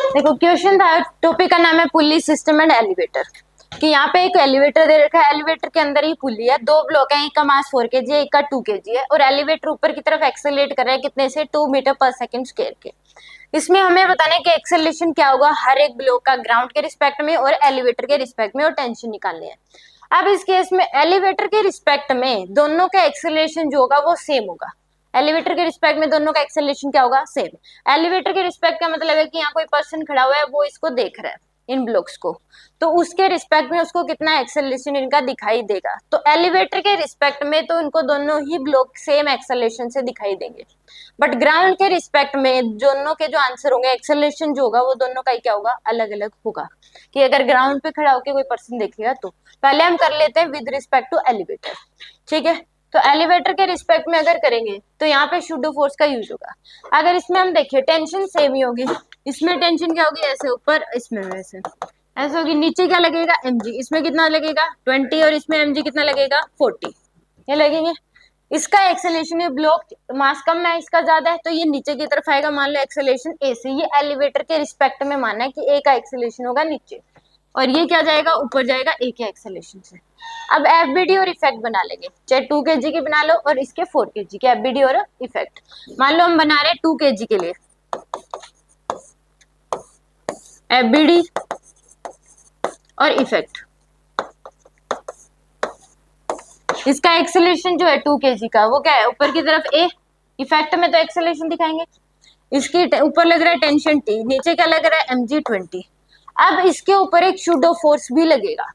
देखो क्वेश्चन था, टॉपिक का नाम है पुली सिस्टम एंड एलिवेटर। कि यहाँ पे एक एलिवेटर दे रखा है, एलिवेटर के अंदर ही पुली है, दो ब्लॉक है, एक का मास 4 kg है, एक का 2 kg है, और एलिवेटर ऊपर की तरफ एक्सेलरेट कर रहा है कितने से 2 मीटर पर सेकंड स्क्वायर के। इसमें हमें बताना है कि एक्सेलरेशन क्या होगा हर एक ब्लॉक का ग्राउंड के रिस्पेक्ट में और एलिवेटर के रिस्पेक्ट में, और टेंशन निकालनी है। अब इस केस में एलिवेटर के रिस्पेक्ट में दोनों का एक्सेलरेशन जो होगा वो सेम होगा। एलिवेटर के रिस्पेक्ट में दोनों का एक्सेलरेशन क्या होगा, सेम। एलिवेटर के रिस्पेक्ट का मतलब है कि यहाँ कोई पर्सन खड़ा हुआ है, वो इसको देख रहा है इन ब्लॉक्स को, तो उसके रिस्पेक्ट में उसको कितना एक्सेलरेशन इनका दिखाई देगा। तो एलिवेटर के रिस्पेक्ट में तो इनको दोनों ही ब्लॉक सेम एक्सेलरेशन से दिखाई देंगे, बट ग्राउंड के रिस्पेक्ट में दोनों के जो आंसर होंगे एक्सेलरेशन जो होगा वो दोनों का ही क्या होगा, अलग अलग होगा। कि अगर ग्राउंड पे खड़ा होकर कोई पर्सन देखेगा तो पहले हम कर लेते हैं विद रिस्पेक्ट टू एलिवेटर। ठीक है, तो एलिवेटर के रिस्पेक्ट में अगर करेंगे तो यहाँ पे शूडो फोर्स का यूज होगा। अगर इसमें हम देखिए टेंशन सेम ही होगी, इसमें टेंशन क्या होगी, ऐसे ऊपर, इसमें वैसे ऐसे होगी। नीचे क्या लगेगा, mg, इसमें कितना लगेगा 20, और इसमें mg कितना लगेगा 40, ये लगेंगे। इसका एक्सेलेरेशन, ये ब्लॉक मास कम है, इसका ज्यादा है, तो ये नीचे की तरफ आएगा। मान लो एक्सेलेरेशन ए से, ये एलिवेटर के रिस्पेक्ट में माना है कि ए का एक्सेलेरेशन होगा नीचे, और ये क्या जाएगा, ऊपर जाएगा ए के एक्सेलेरेशन से। अब एफबीडी और इफेक्ट बना लेंगे, चाहे 2 kg की बना लो और इसके 4 kg के एफबीडी और इफेक्ट। मान लो हम बना रहे हैं 2 kg के लिए एफबीडी और इफेक्ट। इसका एक्सेलरेशन जो है 2 kg का वो क्या है, ऊपर की तरफ ए, इफेक्ट में तो एक्सेलरेशन दिखाएंगे। इसके ऊपर लग रहा है टेंशन टी, नीचे क्या लग रहा है mg 20। अब इसके ऊपर एक शूडो फोर्स भी लगेगा।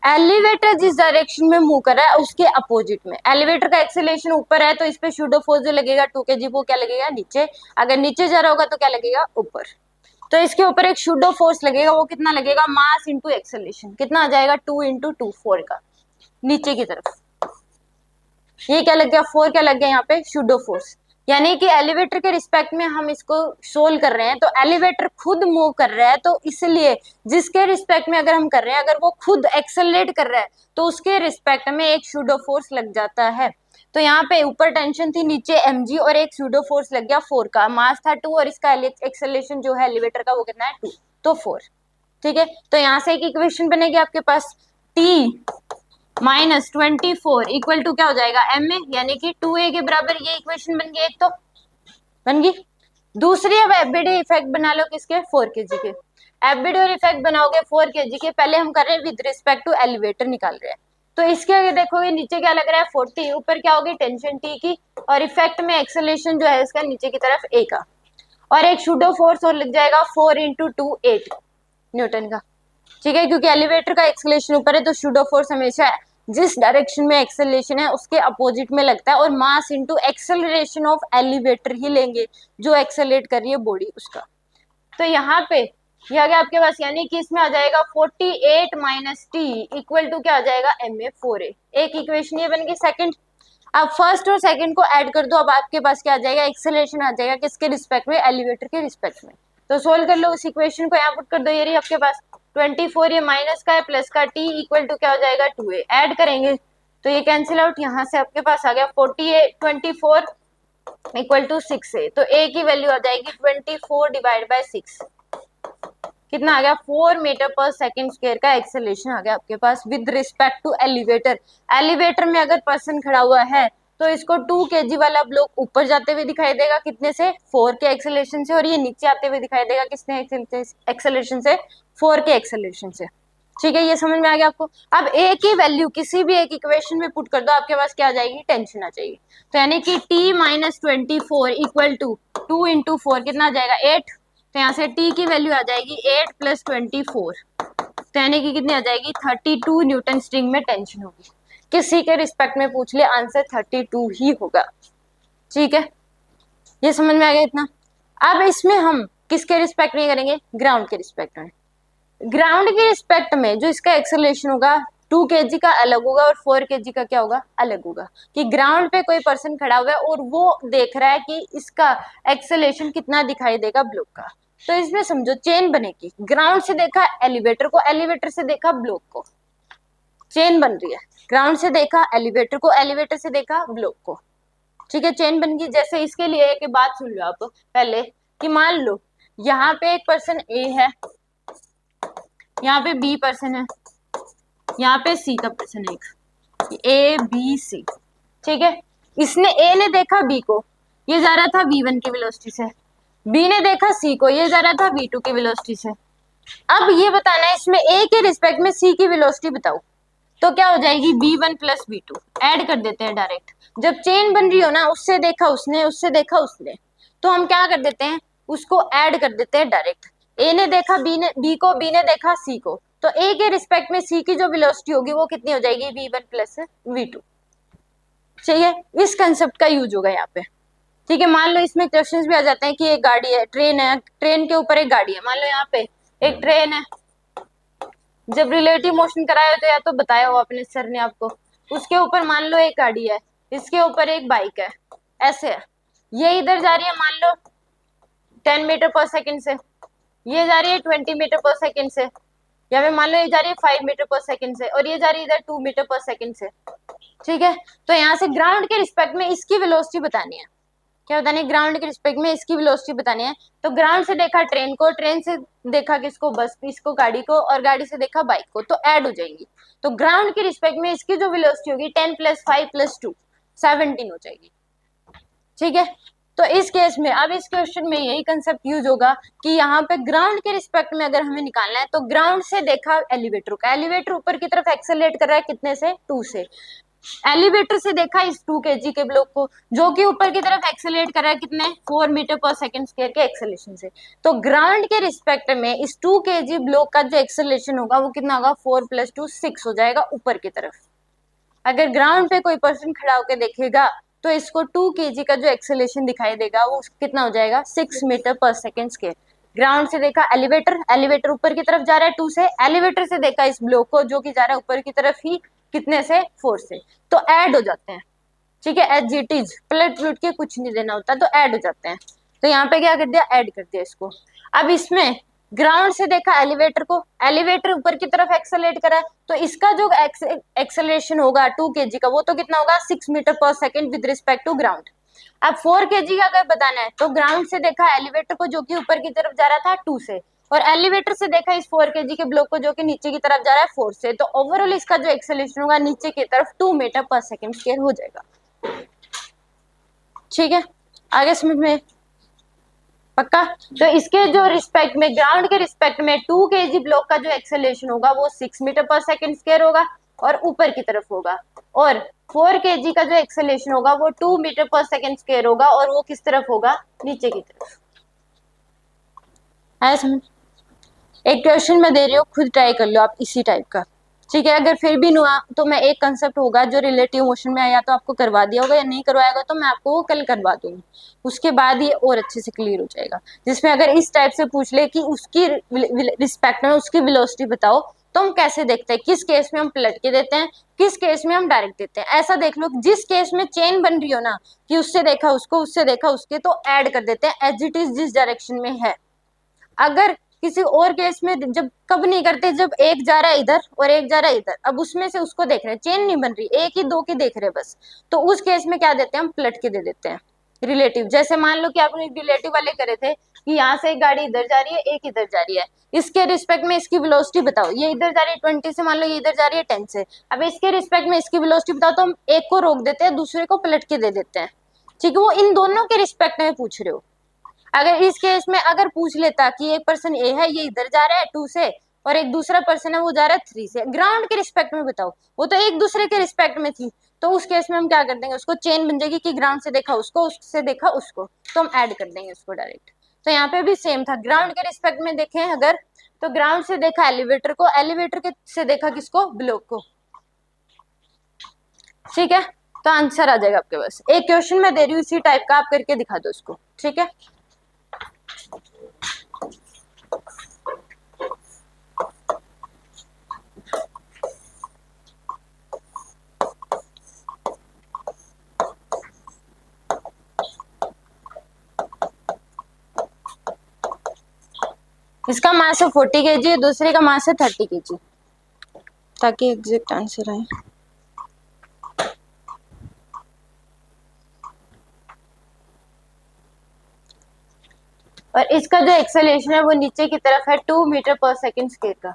एलिवेटर जिस डायरेक्शन में मूव कर रहा है उसके अपोजिट में, एलिवेटर का एक्सेलरेशन ऊपर है तो इस पे शूडो फोर्स जो लगेगा 2 kg, वो क्या लगेगा नीचे। अगर नीचे जा रहा होगा तो क्या लगेगा, ऊपर। तो इसके ऊपर एक शूडो फोर्स लगेगा, वो कितना लगेगा, मास इंटू एक्सेलरेशन, कितना आ जाएगा 2 इंटू 2, 4 का नीचे की तरफ। ये क्या लग गया, 4 क्या लग गया यहाँ पे, शूडो फोर्स। यानी कि एलिवेटर के रिस्पेक्ट में हम इसको सोल्व कर रहे हैं, तो एलिवेटर खुद मूव कर रहा है, तो इसलिए जिसके रिस्पेक्ट में अगर हम कर रहे हैं, अगर वो खुद एक्सेलरेट कर रहा है तो उसके रिस्पेक्ट में एक शूडो फोर्स लग जाता है। तो यहाँ पे ऊपर टेंशन थी, नीचे mg, और एक शूडो फोर्स लग गया 4 का, मास था 2 और इसका एक्सेलरेशन जो है एलिवेटर का वो कितना है 2, तो 4। ठीक है, तो यहाँ से एक इक्वेशन बनेगी आपके पास, t माइनस 24 इक्वल टू क्या हो जाएगा, ma, यानी कि 2a के बराबर। ये इक्वेशन बन गई, एक तो बन गई। दूसरी अब एफबीडी इफेक्ट बना लो किसके, 4 kg के। एफबीडी और इफेक्ट बनाओगे 4 kg के, पहले हम कर रहे हैं विद रिस्पेक्ट टू एलिवेटर निकाल रहे हैं। तो इसके आगे देखोगे नीचे क्या लग रहा है 40, ऊपर क्या होगी टेंशन टी की, और इफेक्ट में एक्सेलरेशन जो है इसका नीचे की तरफ ए का, और एक शूडो फोर्स और लग जाएगा 4 इंटू 2, 8 न्यूटन का। ठीक है, क्योंकि एलिवेटर का एक्सेलरेशन ऊपर है तो शूडो फोर्स हमेशा जिस डायरेक्शन में एक्सेलरेशन है उसके अपोजिट में लगता है, और mass into acceleration of elevator ही लेंगे जो एक्सेलरेट कर रही है बॉडी उसका। तो यहाँ पे ये आ गया आपके पास, यानी कि इसमें आ जाएगा 48 माइनस टी इक्वल टू क्या आ जाएगा, ma 4a। एक इक्वेशन ये बन गई सेकंड। अब फर्स्ट और सेकंड को ऐड कर दो, अब आपके पास क्या आ जाएगा, एक्सेलरेशन आ जाएगा किसके रिस्पेक्ट में, एलिवेटर के रिस्पेक्ट में। तो सोल्व कर लो उस इक्वेशन को, यहाँ पुट कर दो, ये रही आपके पास 24, ये माइनस का है प्लस का, t इक्वल टू क्या हो जाएगा 2a। ऐड करेंगे तो ये कैंसिल आउट, यहाँ से आपके पास आ गया 24 इक्वल टू 6a। तो a की वैल्यू आ जाएगी 24 डिवाइड बाय 6, कितना आ गया 4 मीटर पर सेकंड स्क्वायर का एक्सेलरेशन आ गया आपके पास with respect to elevator. Elevator में अगर पर्सन खड़ा हुआ है तो इसको 2 kg वाला ब्लॉक ऊपर जाते हुए दिखाई देगा कितने से, 4 के एक्सेलरेशन से, और ये नीचे आते हुए दिखाई देगा किसने एक्सेलरेशन से, 4 के एक्सेलरेशन से। ठीक है, ये समझ में आ गया आपको। अब ए की वैल्यू किसी भी एक इक्वेशन में पुट कर दो, आपके पास क्या आ जाएगी, टेंशन आ जाएगी। तो यानी कि t minus 24 equal to 2 into 4 कितना आ जाएगा 8। तो यहाँ से t की वैल्यू आ जाएगी 8 प्लस 24, तो यानी कि कितनी आ जाएगी 32 न्यूटन स्ट्रिंग में टेंशन होगी। किसी के रिस्पेक्ट में पूछ ले आंसर 32 ही होगा। ठीक है, ये समझ में आ गया इतना। अब इसमें हम किसके रिस्पेक्ट में करेंगे, ग्राउंड के रिस्पेक्ट में। ग्राउंड के रिस्पेक्ट में जो इसका एक्सेलरेशन होगा 2 kg का अलग होगा और 4 kg का क्या होगा, अलग होगा। कि ग्राउंड पे कोई पर्सन खड़ा हुआ है और वो देख रहा है कि इसका एक्सेलरेशन कितना दिखाई देगा ब्लॉक का। तो इसमें समझो चेन बनेगी, ग्राउंड से देखा एलिवेटर को, एलिवेटर से देखा ब्लॉक को, चेन बन रही है। ग्राउंड से देखा एलिवेटर को, एलिवेटर से देखा ब्लॉक को। ठीक है, चेन बन गई। जैसे इसके लिए एक बात सुन लो आप पहले, कि मान लो यहाँ पे एक पर्सन ए है, यहाँ पे बी पर्सन है, यहाँ पे सी का पर्सन है एक, ए बी सी, ठीक है। इसने ए ने देखा बी को, ये जा रहा था v1 की वेलोसिटी से, बी ने देखा सी को, ये जा रहा था v2 की वेलोसिटी से। अब ये बताना है इसमें ए के रिस्पेक्ट में सी की वेलोसिटी बताओ, तो क्या हो जाएगी v1 प्लस v2, ऐड कर देते हैं डायरेक्ट। जब चेन बन रही हो ना, उससे देखा उसने, उससे देखा उसने, तो हम क्या कर देते हैं, उसको ऐड कर देते हैं डायरेक्ट। ए ने देखा बी को, बी ने देखा सी को, तो ए के रिस्पेक्ट में सी की जो वेलोसिटी होगी वो कितनी हो जाएगी, v1 प्लस v2। चाहिए, इस कंसेप्ट का यूज होगा यहाँ पे, ठीक है। मान लो इसमें क्वेश्चंस भी आ जाते हैं कि एक गाड़ी है, ट्रेन है, ट्रेन के ऊपर एक गाड़ी है, मान लो यहाँ पे एक ट्रेन है, जब रिलेटिव मोशन कराया तो या तो बताया हो अपने सर ने आपको, उसके ऊपर मान लो एक गाड़ी है, इसके ऊपर एक बाइक है, ऐसे है, ये इधर जा रही है मान लो 10 मीटर पर सेकंड से, ये जा रही है 20 मीटर पर सेकंड से, या फिर मान लो ये जा रही है 5 मीटर पर सेकंड से, और ये जा रही है इधर 2 मीटर पर सेकंड से, ठीक है। तो यहाँ से ग्राउंड के रिस्पेक्ट में इसकी वेलोसिटी बतानी है, क्या बतानी है, ग्राउंड के रिस्पेक्ट में इसकी वेलोसिटी बतानी है। तो ग्राउंड से देखा ट्रेन को, ट्रेन से देखा किसको, बस इसको, गाड़ी को, और गाड़ी से देखा बाइक को, तो ऐड हो जाएंगी। तो ग्राउंड के रिस्पेक्ट में इसकी जो वेलोसिटी होगी 10 + 5 + 2 17 हो जाएगी, ठीक है। तो इस केस में अब इस क्वेश्चन में यही कंसेप्ट यूज होगा कि यहाँ पे ग्राउंड के रिस्पेक्ट में अगर हमें निकालना है, तो ग्राउंड से देखा एलिवेटर का, एलिवेटर ऊपर की तरफ एक्सेलरेट कर रहा है कितने से, 2 से, एलिवेटर से देखा इस 2 kg के ब्लॉक को, जो कि ऊपर की तरफ एक्सेलरेट कर रहा है कितने, 4 मीटर पर सेकंड स्क्वायर के एक्सेलरेशन से। तो ग्राउंड के रिस्पेक्ट में इस 2 kg ब्लॉक का जो एक्सेलरेशन होगा वो कितना होगा, 4 + 2 6 हो जाएगा ऊपर की तरफ। अगर ग्राउंड पे कोई पर्सन खड़ा होकर देखेगा तो इसको 2 kg का जो एक्सेलरेशन दिखाई देगा वो कितना हो जाएगा, 6 metre per second square. Ground से देखा एलिवेटर, एलिवेटर ऊपर की तरफ जा रहा है 2 से, एलिवेटर से देखा इस ब्लॉक को जो कि जा रहा है ऊपर की तरफ ही, कितने से, 4 से, तो ऐड हो जाते हैं, ठीक है। एज इट इज, पलट पलट के कुछ नहीं देना होता, तो ऐड हो जाते हैं। तो यहाँ पे क्या कर दिया, ऐड कर दिया इसको। अब इसमें ग्राउंड से देखा एलिवेटर को, एलिवेटर ऊपर की तरफ एक्सेलरेट करा है, तो इसका जो एक्सेलरेशन होगा 2 kg का, वो तो कितना होगा, 6 metre per second with respect to ground. अब 4 kg का अगर बताना है, तो ग्राउंड से देखा एलिवेटर को जो कि ऊपर की तरफ जा रहा था 2 से, और एलिवेटर से देखा इस 4 kg के ब्लॉक को जो कि नीचे की तरफ जा रहा है 4 से, तो ओवरऑल इसका जो एक्सेलरेशन होगा नीचे की तरफ 2 मीटर पर सेकंड स्क्वायर हो जाएगा, ठीक है। आगे समझ में, पक्का। तो इसके जो रिस्पेक्ट में, ग्राउंड के रिस्पेक्ट में 2 kg ब्लॉक का जो एक्सेलरेशन होगा वो 6 मीटर पर सेकंड स्क्वायर होगा और ऊपर की तरफ होगा, और 4 kg का जो एक्सेलरेशन होगा वो 2 मीटर पर सेकंड स्क्वायर होगा, और वो किस तरफ होगा, नीचे की तरफ। है समझ। एक क्वेश्चन मैं दे रही हूँ, खुद ट्राई कर लो आप इसी टाइप का, ठीक है। अगर फिर भी नहीं हुआ तो मैं एक कंसेप्ट होगा जो रिलेटिव मोशन में आया तो आपको करवा दिया होगा, या नहीं करवाएगा तो मैं आपको वो कल करवा दूंगी, उसके बाद ये और अच्छे से क्लियर हो जाएगा। जिसमें अगर इस टाइप से पूछ ले कि उसकी रिस्पेक्ट में उसकी वेलोसिटी बताओ, तो हम कैसे देखते हैं, किस केस में हम पलट के देते हैं, किस केस में हम डायरेक्ट देते हैं। ऐसा देख लो, जिस केस में चेन बन रही हो ना, कि उससे देखा उसको, उससे देखा उसके, तो ऐड कर देते हैं एज इट इज जिस डायरेक्शन में है। अगर किसी और केस में जब कब नहीं करते, जब एक जा रहा है इधर और एक जा रहा है इधर, अब उसमें से उसको देख रहे हैं, चेन नहीं बन रही, एक ही दो की देख रहे हैं बस, तो उस केस में क्या देते हैं, हम पलट के दे देते हैं रिलेटिव। जैसे मान लो कि आपने रिलेटिव वाले करे थे कि यहाँ से एक गाड़ी इधर जा रही है, एक इधर जा रही है, इसके रिस्पेक्ट में इसकी वेलोसिटी बताओ, ये इधर जा रही है 20 से, मान लो ये इधर जा रही है 10 से, अब इसके रिस्पेक्ट में इसकी वेलोसिटी बताओ, तो हम एक को रोक देते हैं, दूसरे को पलट के दे देते हैं, ठीक है। वो इन दोनों के रिस्पेक्ट में पूछ रहे हो। अगर इस केस में अगर पूछ लेता कि एक पर्सन ए है, ये इधर जा रहा है 2 से, और एक दूसरा पर्सन है वो जा रहा है 3 से, ग्राउंड के रिस्पेक्ट में बताओ, वो तो एक दूसरे के रिस्पेक्ट में थी, तो उस केस में हम क्या कर देंगे, उसको चेन बन जाएगी कि ग्राउंड से देखा उसको, उससे देखा उसको, तो हम ऐड कर देंगे उसको डायरेक्ट। तो यहाँ पे भी सेम था, ग्राउंड के रिस्पेक्ट में देखें अगर, तो ग्राउंड से देखा एलिवेटर को, एलिवेटर के से देखा किसको, ब्लॉक को, ठीक है। तो आंसर आ जाएगा आपके पास। एक क्वेश्चन मैं दे रही हूँ इसी टाइप का, आप करके दिखा दो उसको, ठीक है। इसका मास है 40 kg, दूसरे का मास है 30 kg, ताकि एग्जैक्ट आंसर आए। और इसका जो एक्सेलरेशन है वो नीचे की तरफ है 2 मीटर पर सेकंड स्क्वायर का।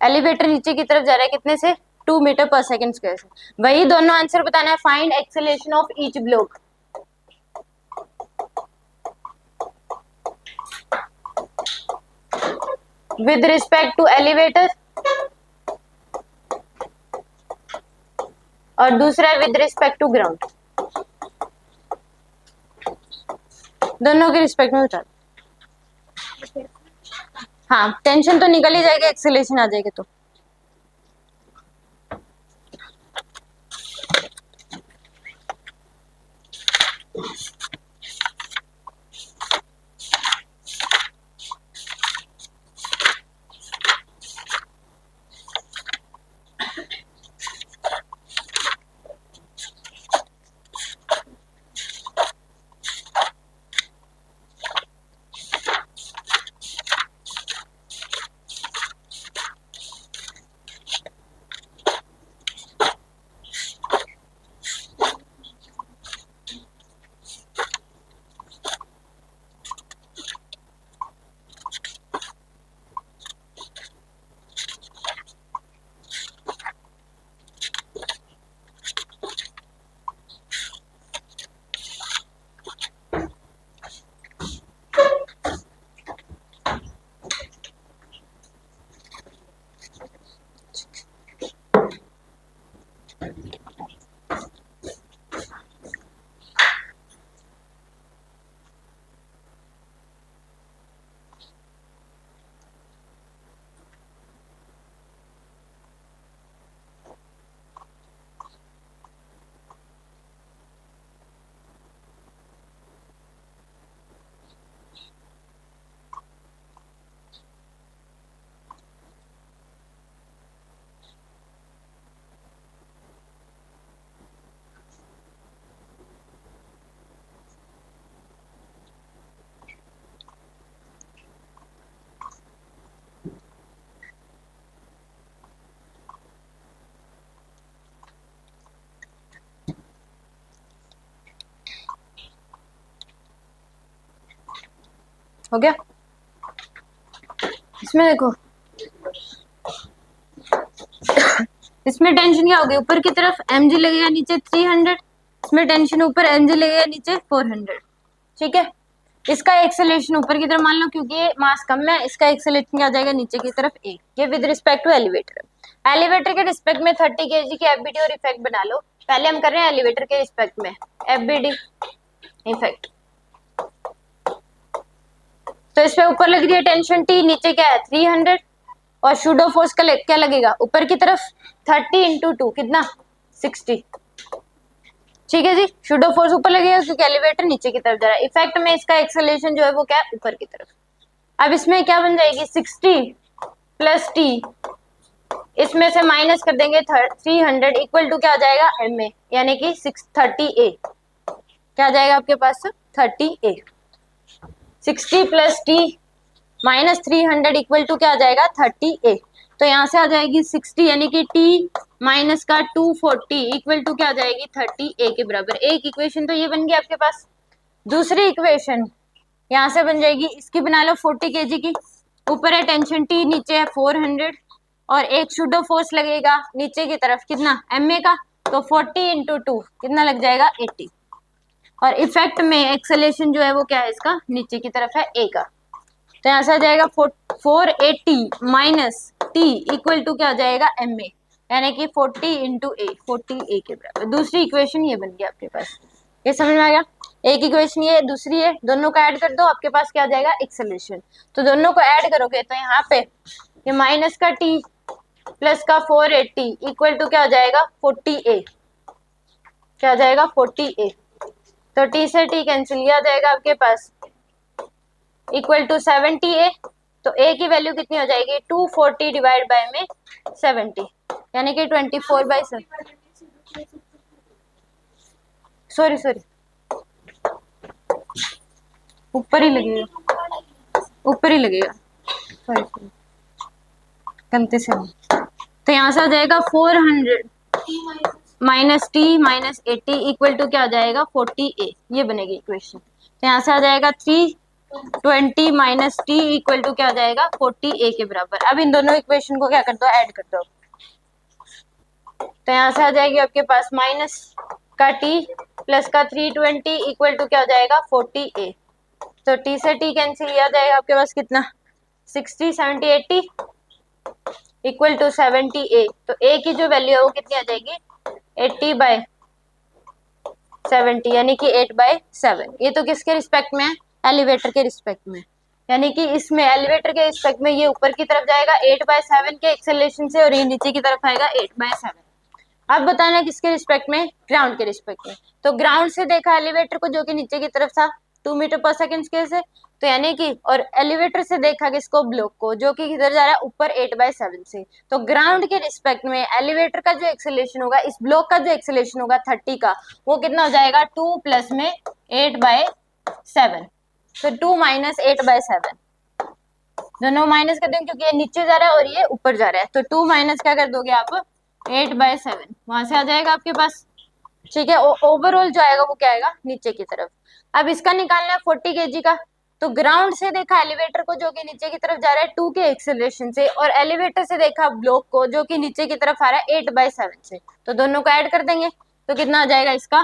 एलिवेटर नीचे की तरफ जा रहा है कितने से, 2 मीटर पर सेकंड स्क्वायर से। वही दोनों आंसर बताना है। Find acceleration of each block. With respect to elevator और दूसरा है विद रिस्पेक्ट टू ग्राउंड। दोनों के रिस्पेक्ट में बता। हाँ, टेंशन तो निकल ही जाएगा, एक्सेलरेशन आ जाएगा तो। हो गया। इसमें देखो, इसमें टेंशन क्या होगी, ऊपर की तरफ mg लगेगा, नीचे 300। इसमें टेंशन ऊपर mg लगेगा, नीचे 400। ठीक है। इसका एक्सेलरेशन ऊपर की तरफ मान लो, क्योंकि ये मास कम है, इसका एक्सेलरेशन क्या जाएगा नीचे की तरफ a। ये with respect to elevator. Elevator के रिस्पेक्ट में 30 kg की एफबीडी और इफेक्ट बना लो। पहले हम कर रहे हैं एलिवेटर के रिस्पेक्ट में एफबीडी इफेक्ट। तो इस पे ऊपर लग रही है टेंशन T, नीचे क्या है 300, और शूडो फोर्स का क्या लगेगा ऊपर की तरफ 30 इंटू 2 कितना 60। ठीक है जी, शूडो फोर्स ऊपर लगेगा क्योंकि एलिवेटर नीचे की तरफ जा रहा है। इफेक्ट में इसका एक्सेलरेशन जो है वो क्या है ऊपर की तरफ। अब इसमें क्या बन जाएगी 60 प्लस T, इसमें से माइनस कर देंगे 300 इक्वल टू क्या आ जाएगा ma, यानी कि 630a। क्या आ जाएगा आपके पास 30a। 60 plus T minus 300 equal to क्या आ जाएगा 30a। तो यहाँ से आ जाएगी 60 यानी कि T माइनस का 240 इक्वल टू क्या आ जाएगी 30a के बराबर। एक इक्वेशन तो ये बन गई आपके पास। दूसरी इक्वेशन यहाँ से बन जाएगी, इसकी बना लो 40 kg की। ऊपर है टेंशन T, नीचे है 400, और एक शूडो फोर्स लगेगा नीचे की तरफ कितना ma का, तो 40 इंटू 2 कितना लग जाएगा 80। और इफेक्ट में एक्सेलेरेशन जो है वो क्या है इसका नीचे की तरफ है a का। तो यहाँ से आ जाएगा 480 माइनस T इक्वल टू क्या आ जाएगा ma, यानी कि 40 इंटू a, 40a के बराबर। दूसरी इक्वेशन ये बन गया आपके पास। ये समझ में आ गया। एक इक्वेशन ये, दूसरी है, दोनों को ऐड कर दो, आपके पास क्या आ जाएगा एक्सेलरेशन। तो दोनों को ऐड करोगे तो यहाँ पे ये माइनस का T प्लस का 480 इक्वल टू क्या आ जाएगा 40a। क्या आ जाएगा 40a। तो T से T कैंसिल, किया जाएगा आपके पास इक्वल टू 70a। तो a की वैल्यू कितनी हो जाएगी 240 डिवाइड बाय में 70, यानी कि 24/7। सॉरी ऊपर ही लगेगा, ऊपर ही लगेगा, सॉरी गलती से। तो यहाँ से आ जाएगा 400 minus T minus 80 equal to क्या आ जाएगा 40a। ये बनेगी इक्वेशन। तो यहाँ से आ जाएगा 3 20 माइनस टी इक्वल टू क्या हो जाएगा 40 ए के बराबर। अब इन दोनों इक्वेशन को क्या कर दो, ऐड कर दो। तो यहाँ से आ जाएगी आपके पास माइनस का टी प्लस का 320 इक्वल टू क्या हो जाएगा 40 ए। तो टी से टी कैंसिल किया जाएगा, आपके पास कितना 60 70 80 इक्वल टू 70 ए। तो ए की जो वैल्यू है वो कितनी आ जाएगी 80/70 यानी कि 8/7। ये तो किसके रिस्पेक्ट में है, एलिवेटर के रिस्पेक्ट में। यानी कि इसमें एलिवेटर के रिस्पेक्ट में ये ऊपर की तरफ जाएगा 8/7 के एक्सेलरेशन से और ये नीचे की तरफ आएगा 8/7। अब बताना किसके रिस्पेक्ट में, ग्राउंड के रिस्पेक्ट में। तो ग्राउंड से देखा एलिवेटर को जो कि नीचे की तरफ था 2 मीटर पर सेकंड स्केल से, तो यानी कि और एलिवेटर से देखा किसको, ब्लॉक को, जो कि किधर जा रहा है ऊपर 8/7 से। तो ग्राउंड के रिस्पेक्ट में एलिवेटर का जो एक्सेलरेशन होगा, इस ब्लॉक का जो एक्सेलरेशन होगा 30 का, वो कितना हो जाएगा 2 प्लस में 8/7। तो 2 माइनस 8/7, दोनों माइनस कर देंगे क्योंकि ये नीचे जा रहा है और ये ऊपर जा रहा है। तो 2 माइनस क्या कर दोगे आप 8/7, वहां से आ जाएगा आपके पास। ठीक है, ओवरऑल जो आएगा वो क्या आएगा नीचे की तरफ। अब इसका निकालना है 40 kg का। तो ग्राउंड से देखा एलिवेटर को जो कि नीचे की तरफ जा रहा है 2 के एक्सेलरेशन से, और एलिवेटर से देखा ब्लॉक को जो कि नीचे की तरफ आ रहा है 8/7 से। तो दोनों को ऐड कर देंगे तो कितना आ जाएगा इसका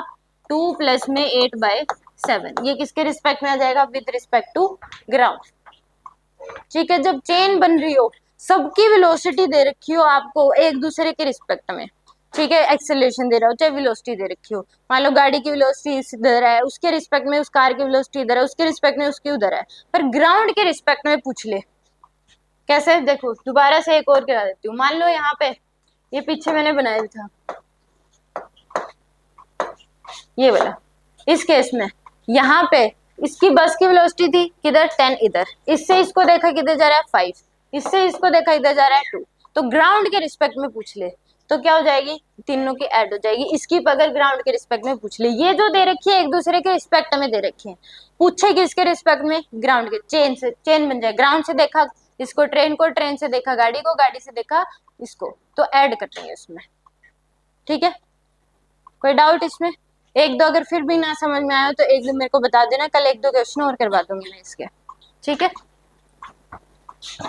2 प्लस में 8/7। ये किसके रिस्पेक्ट में आ जाएगा, विद रिस्पेक्ट टू ग्राउंड। ठीक है, जब चेन बन रही हो, सबकी वेलोसिटी दे रखी हो आपको एक दूसरे के रिस्पेक्ट में, ठीक है, एक्सेलरेशन दे रहा हो चाहे वेलोसिटी दे रखी हो। मान लो गाड़ी की वेलोसिटी इधर है, उसके रिस्पेक्ट में उस कार की वेलोसिटी इधर है, उसके रिस्पेक्ट में उसकी उधर है, पर ग्राउंड के रिस्पेक्ट में पूछ ले कैसे। देखो दोबारा से एक और करा देती हूँ। मान लो यहाँ पे ये पीछे मैंने बनाया था ये वाला, इस केस में यहाँ पे इसकी बस की वेलोसिटी थी किधर 10 इधर, इससे इसको देखा किधर जा रहा है 5, इससे इसको देखा इधर जा रहा है 2। तो ग्राउंड के रिस्पेक्ट में पूछ ले तो क्या हो जाएगी, तीनों की ऐड हो जाएगी। इसकी अगर ग्राउंड के रिस्पेक्ट में पूछ ले, ये जो दे रखी है एक दूसरे के रिस्पेक्ट में दे रखी है, पूछे किसके रिस्पेक्ट में, ग्राउंड के। चेन से चेन बन जाए, ग्राउंड से देखा इसको ट्रेन को, ट्रेन से देखा गाड़ी को, गाड़ी से देखा इसको, तो ऐड कर देंगे उसमें। ठीक है, कोई डाउट इसमें? एक दो अगर फिर भी ना समझ में आया तो एक दो मेरे को बता देना, कल एक दो क्वेश्चन और करवा दूंगी मैं इसके। ठीक है,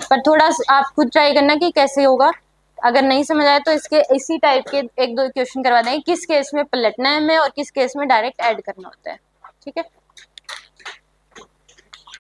पर थोड़ा आप खुद ट्राई करना कि कैसे होगा। अगर नहीं समझ आया तो इसके इसी टाइप के एक दो क्वेश्चन करवा देंगे, किस केस में पलटना है हमें और किस केस में डायरेक्ट ऐड करना होता है। ठीक है।